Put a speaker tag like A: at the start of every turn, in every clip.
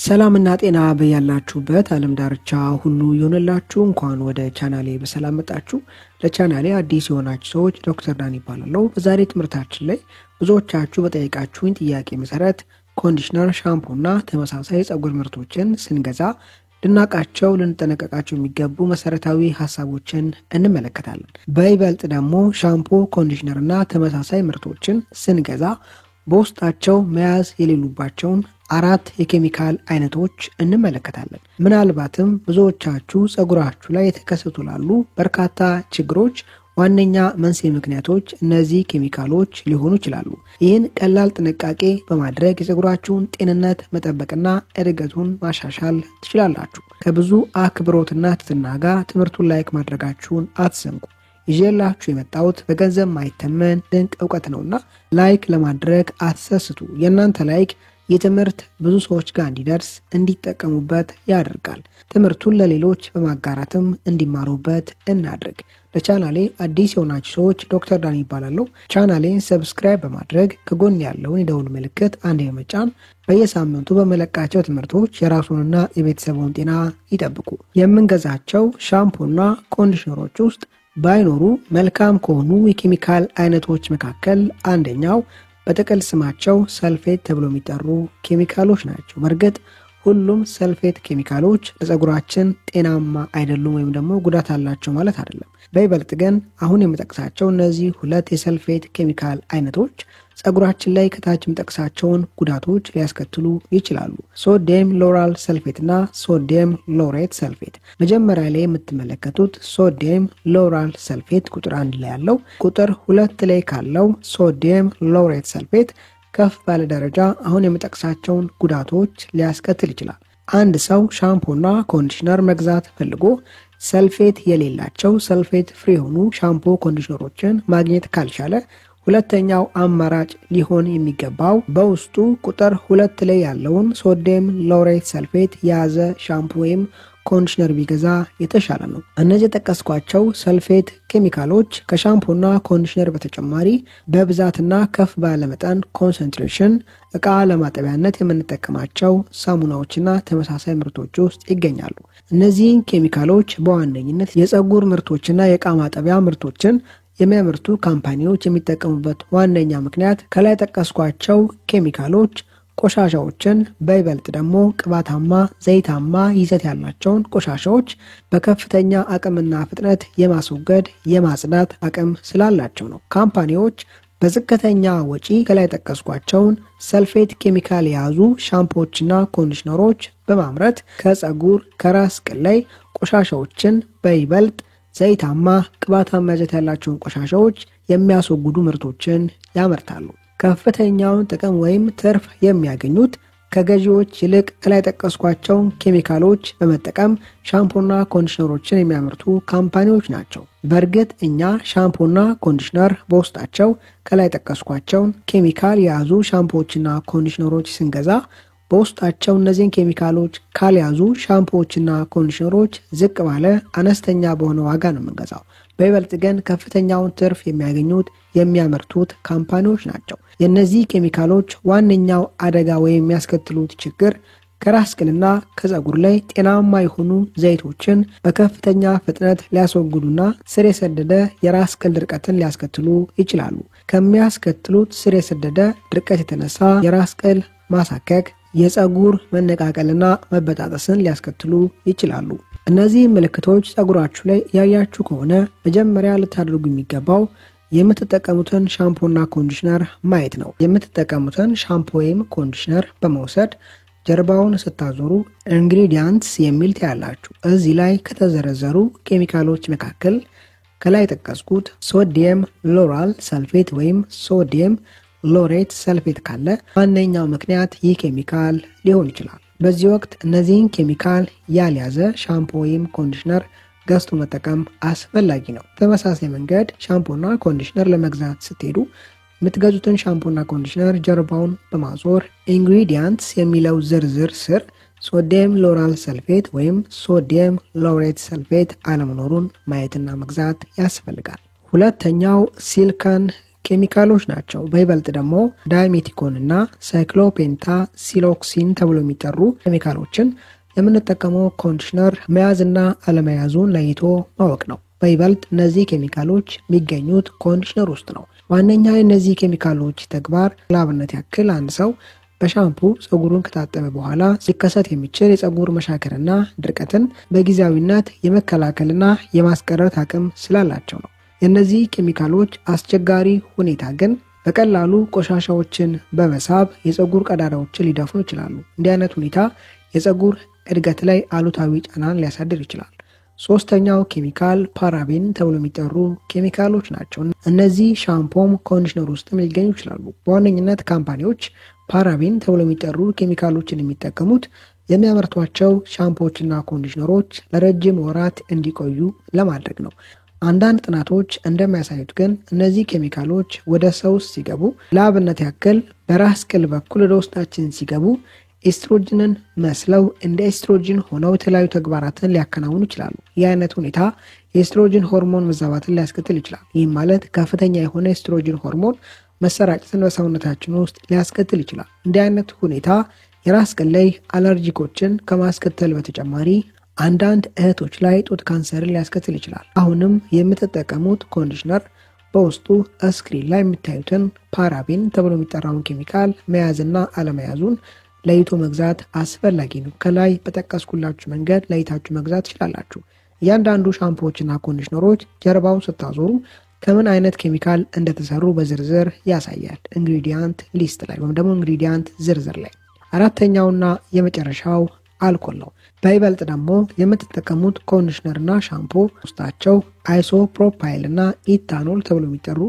A: ሰላምና ጤና በያላችሁበት ዓለም ዳርቻ ሁሉ ይሁንላችሁ። እንኳን ወደ ቻናሌ በሰላም መጣችሁ። ለቻናሌ አዲስ የሆናችሁ ሰዎች ዶክተር ዳን ይባላለሁ። በዛሬ ትምህርታችን ላይ ብዙዎቻችሁ በጠየቃችሁኝ ጥያቄ መሰረት ኮንዲሽነር፣ ሻምፖና ተመሳሳይ የፀጉር ምርቶችን ስንገዛ ልናቃቸው ልንጠነቀቃቸው የሚገቡ መሰረታዊ ሀሳቦችን እንመለከታለን። በይበልጥ ደግሞ ሻምፖ፣ ኮንዲሽነርና ተመሳሳይ ምርቶችን ስንገዛ በውስጣቸው መያዝ የሌሉባቸውን 4 የኬሚካል አይነቶች እንመለከታለን። ምናልባትም ብዙዎቻችሁ ፀጉራችሁ ላይ የተከሰቱ ላሉ በርካታ ችግሮች ዋነኛ መንስኤ ምክንያቶች እነዚህ ኬሚካሎች ሊሆኑ ይችላሉ። ይህን ቀላል ጥንቃቄ በማድረግ የፀጉራችሁን ጤንነት መጠበቅና እድገቱን ማሻሻል ትችላላችሁ። ከብዙ አክብሮትና ትህትና ጋር ትምህርቱን ላይክ ማድረጋችሁን አትዘንጉ። ይዤላችሁ የመጣሁት በገንዘብ ማይተመን ድንቅ እውቀት ነውና ላይክ ለማድረግ አትሰስቱ። የእናንተ ላይክ የትምህርት ብዙ ሰዎች ጋር እንዲደርስ እንዲጠቀሙበት ያደርጋል። ትምህርቱን ለሌሎች በማጋራትም እንዲማሩበት እናድርግ። ለቻናሌ አዲስ የሆናችሁ ሰዎች ዶክተር ዳን ይባላለሁ። ቻናሌን ሰብስክራይብ በማድረግ ከጎን ያለውን የደውል ምልክት አንዴ በመጫን በየሳምንቱ በመለቃቸው ትምህርቶች የራሱንና የቤተሰቡን ጤና ይጠብቁ። የምንገዛቸው ሻምፖና ኮንዲሽነሮች ውስጥ ባይኖሩ መልካም ከሆኑ የኬሚካል አይነቶች መካከል አንደኛው በጥቅል ስማቸው ሰልፌት ተብሎ የሚጠሩ ኬሚካሎች ናቸው። በእርግጥ ሁሉም ሰልፌት ኬሚካሎች ለፀጉራችን ጤናማ አይደሉም ወይም ደግሞ ጉዳት አላቸው ማለት አይደለም። በይበልጥ ግን አሁን የምጠቅሳቸው እነዚህ 2 የሰልፌት ኬሚካል አይነቶች ፀጉራችን ላይ ከታች የምጠቅሳቸውን ጉዳቶች ሊያስከትሉ ይችላሉ። ሶዲየም ሎራል ሰልፌት እና ሶዲየም ሎሬት ሰልፌት። መጀመሪያ ላይ የምትመለከቱት ሶዲየም ሎራል ሰልፌት ቁጥር 1 ላይ ያለው፣ ቁጥር 2 ላይ ካለው ሶዲየም ሎሬት ሰልፌት ከፍ ባለ ደረጃ አሁን የምጠቅሳቸውን ጉዳቶች ሊያስከትል ይችላል። አንድ ሰው ሻምፖና ኮንዲሽነር መግዛት ፈልጎ ሰልፌት የሌላቸው ሰልፌት ፍሪ የሆኑ ሻምፖ ኮንዲሽነሮችን ማግኘት ካልቻለ ሁለተኛው አማራጭ ሊሆን የሚገባው በውስጡ ቁጥር 2 ላይ ያለውን ሶዲየም ሎሬት ሰልፌት የያዘ ሻምፖ ወይም ኮንዲሽነር ቢገዛ የተሻለ ነው። እነዚህ የጠቀስኳቸው ሰልፌት ኬሚካሎች ከሻምፖና ኮንዲሽነር በተጨማሪ በብዛትና ከፍ ባለ መጠን ኮንሰንትሬሽን እቃ ለማጠቢያነት የምንጠቀማቸው ሳሙናዎችና ተመሳሳይ ምርቶች ውስጥ ይገኛሉ። እነዚህ ኬሚካሎች በዋነኝነት የፀጉር ምርቶችና የእቃ ማጠቢያ ምርቶችን የሚያመርቱ ካምፓኒዎች የሚጠቀሙበት ዋነኛ ምክንያት ከላይ ጠቀስኳቸው ኬሚካሎች ቆሻሻዎችን በይበልጥ ደግሞ ቅባታማ፣ ዘይታማ ይዘት ያላቸውን ቆሻሻዎች በከፍተኛ አቅምና ፍጥነት የማስወገድ የማጽዳት አቅም ስላላቸው ነው። ካምፓኒዎች በዝቅተኛ ወጪ ከላይ ጠቀስኳቸውን ሰልፌት ኬሚካል የያዙ ሻምፖዎችና ኮንዲሽነሮች በማምረት ከፀጉር ከራስ ቅል ላይ ቆሻሻዎችን በይበልጥ ዘይታማ፣ ቅባታማ ይዘት ያላቸውን ቆሻሻዎች የሚያስወግዱ ምርቶችን ያመርታሉ። ከፍተኛውን ጥቅም ወይም ትርፍ የሚያገኙት ከገዢዎች ይልቅ ከላይ ጠቀስኳቸው ኬሚካሎች በመጠቀም ሻምፖና ኮንዲሽነሮችን የሚያመርቱ ካምፓኒዎች ናቸው። በእርግጥ እኛ ሻምፖና ኮንዲሽነር በውስጣቸው ከላይ ጠቀስኳቸው ኬሚካል የያዙ ሻምፖዎችና ኮንዲሽነሮች ስንገዛ በውስጣቸው እነዚህን ኬሚካሎች ካልያዙ ሻምፖዎችና ኮንዲሽነሮች ዝቅ ባለ አነስተኛ በሆነ ዋጋ ነው የምንገዛው። በይበልጥ ግን ከፍተኛውን ትርፍ የሚያገኙት የሚያመርቱት ካምፓኒዎች ናቸው። የእነዚህ ኬሚካሎች ዋነኛው አደጋ ወይም የሚያስከትሉት ችግር ከራስ ቅልና ከፀጉር ላይ ጤናማ የሆኑ ዘይቶችን በከፍተኛ ፍጥነት ሊያስወግዱና ስር የሰደደ የራስ ቅል ድርቀትን ሊያስከትሉ ይችላሉ። ከሚያስከትሉት ስር የሰደደ ድርቀት የተነሳ የራስ ቅል ማሳከክ፣ የፀጉር መነቃቀልና መበጣጠስን ሊያስከትሉ ይችላሉ። እነዚህ ምልክቶች ፀጉራችሁ ላይ ያያችሁ ከሆነ መጀመሪያ ልታደርጉ የሚገባው የምትጠቀሙትን ሻምፖና ኮንዲሽነር ማየት ነው። የምትጠቀሙትን ሻምፖ ወይም ኮንዲሽነር በመውሰድ ጀርባውን ስታዞሩ ኢንግሪዲየንትስ የሚል ታያላችሁ። እዚህ ላይ ከተዘረዘሩ ኬሚካሎች መካከል ከላይ ጠቀስኩት ሶዲየም ሎራል ሰልፌት ወይም ሶዲየም ሎሬት ሰልፌት ካለ ዋነኛው ምክንያት ይህ ኬሚካል ሊሆን ይችላል። በዚህ ወቅት እነዚህን ኬሚካል ያልያዘ ሻምፖ ወይም ኮንዲሽነር ገዝቶ መጠቀም አስፈላጊ ነው። ተመሳሳይ መንገድ ሻምፖና ኮንዲሽነር ለመግዛት ስትሄዱ የምትገዙትን ሻምፖና ኮንዲሽነር ጀርባውን በማዞር ኢንግሪዲየንትስ የሚለው ዝርዝር ስር ሶዲየም ሎራል ሰልፌት ወይም ሶዲየም ሎሬት ሰልፌት አለመኖሩን ማየትና መግዛት ያስፈልጋል። ሁለተኛው ሲሊኮን ኬሚካሎች ናቸው። በይበልጥ ደግሞ ዳይሜቲኮን እና ሳይክሎፔንታ ሲሎክሲን ተብሎ የሚጠሩ ኬሚካሎችን የምንጠቀመው ኮንዲሽነር መያዝና አለመያዙን ለይቶ ማወቅ ነው። በይበልጥ እነዚህ ኬሚካሎች የሚገኙት ኮንዲሽነር ውስጥ ነው። ዋነኛ የእነዚህ ኬሚካሎች ተግባር ለአብነት ያክል አንድ ሰው በሻምፑ ፀጉሩን ከታጠበ በኋላ ሊከሰት የሚችል የፀጉር መሻከርና ድርቀትን በጊዜያዊነት የመከላከልና የማስቀረት አቅም ስላላቸው ነው። የእነዚህ ኬሚካሎች አስቸጋሪ ሁኔታ ግን በቀላሉ ቆሻሻዎችን በመሳብ የፀጉር ቀዳዳዎችን ሊደፍኑ ይችላሉ። እንዲህ አይነት ሁኔታ የፀጉር እድገት ላይ አሉታዊ ጫናን ሊያሳድር ይችላል። ሶስተኛው ኬሚካል ፓራቤን ተብሎ የሚጠሩ ኬሚካሎች ናቸው። እነዚህ ሻምፖም ኮንዲሽነር ውስጥም ሊገኙ ይችላሉ። በዋነኝነት ካምፓኒዎች ፓራቤን ተብሎ የሚጠሩ ኬሚካሎችን የሚጠቀሙት የሚያመርቷቸው ሻምፖዎችና ኮንዲሽነሮች ለረጅም ወራት እንዲቆዩ ለማድረግ ነው። አንዳንድ ጥናቶች እንደሚያሳዩት ግን እነዚህ ኬሚካሎች ወደ ሰው ሲገቡ ለአብነት ያክል በራስ ቅል በኩል ወደ ውስጣችን ሲገቡ ኤስትሮጅንን መስለው እንደ ኤስትሮጅን ሆነው የተለያዩ ተግባራትን ሊያከናውኑ ይችላሉ። ይህ አይነት ሁኔታ የኤስትሮጅን ሆርሞን መዛባትን ሊያስከትል ይችላል። ይህም ማለት ከፍተኛ የሆነ ኤስትሮጅን ሆርሞን መሰራጨትን በሰውነታችን ውስጥ ሊያስከትል ይችላል። እንዲህ አይነት ሁኔታ የራስ ቅል ላይ አለርጂኮችን ከማስከተል በተጨማሪ አንዳንድ እህቶች ላይ ጡት ካንሰርን ሊያስከትል ይችላል። አሁንም የምትጠቀሙት ኮንዲሽነር በውስጡ ስክሪን ላይ የምታዩትን ፓራቤን ተብሎ የሚጠራውን ኬሚካል መያዝና አለመያዙን ለይቶ መግዛት አስፈላጊ ነው። ከላይ በጠቀስኩላችሁ መንገድ ለይታችሁ መግዛት ትችላላችሁ። እያንዳንዱ ሻምፖዎችና ኮንዲሽነሮች ጀርባው ስታዞሩ ከምን አይነት ኬሚካል እንደተሰሩ በዝርዝር ያሳያል። ኢንግሪዲየንት ሊስት ላይ ወይም ደግሞ ኢንግሪዲየንት ዝርዝር ላይ። አራተኛውና የመጨረሻው አልኮል ነው። በይበልጥ ደግሞ የምትጠቀሙት ኮንዲሽነርና ሻምፖ ውስጣቸው አይሶፕሮፓይል እና ኢታኖል ተብሎ የሚጠሩ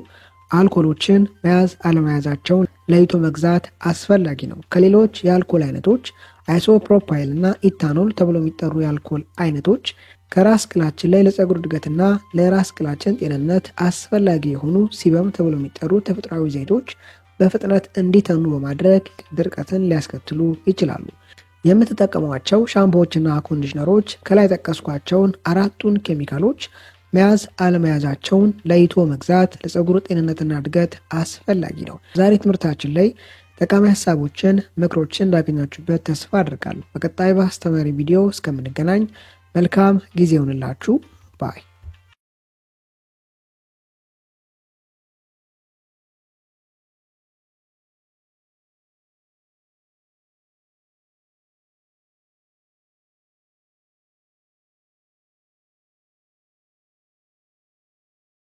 A: አልኮሎችን መያዝ አለመያዛቸውን ለይቶ መግዛት አስፈላጊ ነው። ከሌሎች የአልኮል አይነቶች አይሶፕሮፓይል እና ኢታኖል ተብሎ የሚጠሩ የአልኮል አይነቶች ከራስ ቅላችን ላይ ለፀጉር እድገትና ለራስ ቅላችን ጤንነት አስፈላጊ የሆኑ ሲበም ተብሎ የሚጠሩ ተፈጥሯዊ ዘይቶች በፍጥነት እንዲተኑ በማድረግ ድርቀትን ሊያስከትሉ ይችላሉ። የምትጠቀሟቸው ሻምፖዎችና ኮንዲሽነሮች ከላይ ጠቀስኳቸውን አራቱን ኬሚካሎች መያዝ አለመያዛቸውን ለይቶ መግዛት ለፀጉር ጤንነትና እድገት አስፈላጊ ነው። ዛሬ ትምህርታችን ላይ ጠቃሚ ሐሳቦችን፣ ምክሮችን እንዳገኛችሁበት ተስፋ አድርጋለሁ። በቀጣይ በአስተማሪ ቪዲዮ እስከምንገናኝ መልካም ጊዜ ይሁንላችሁ። ባይ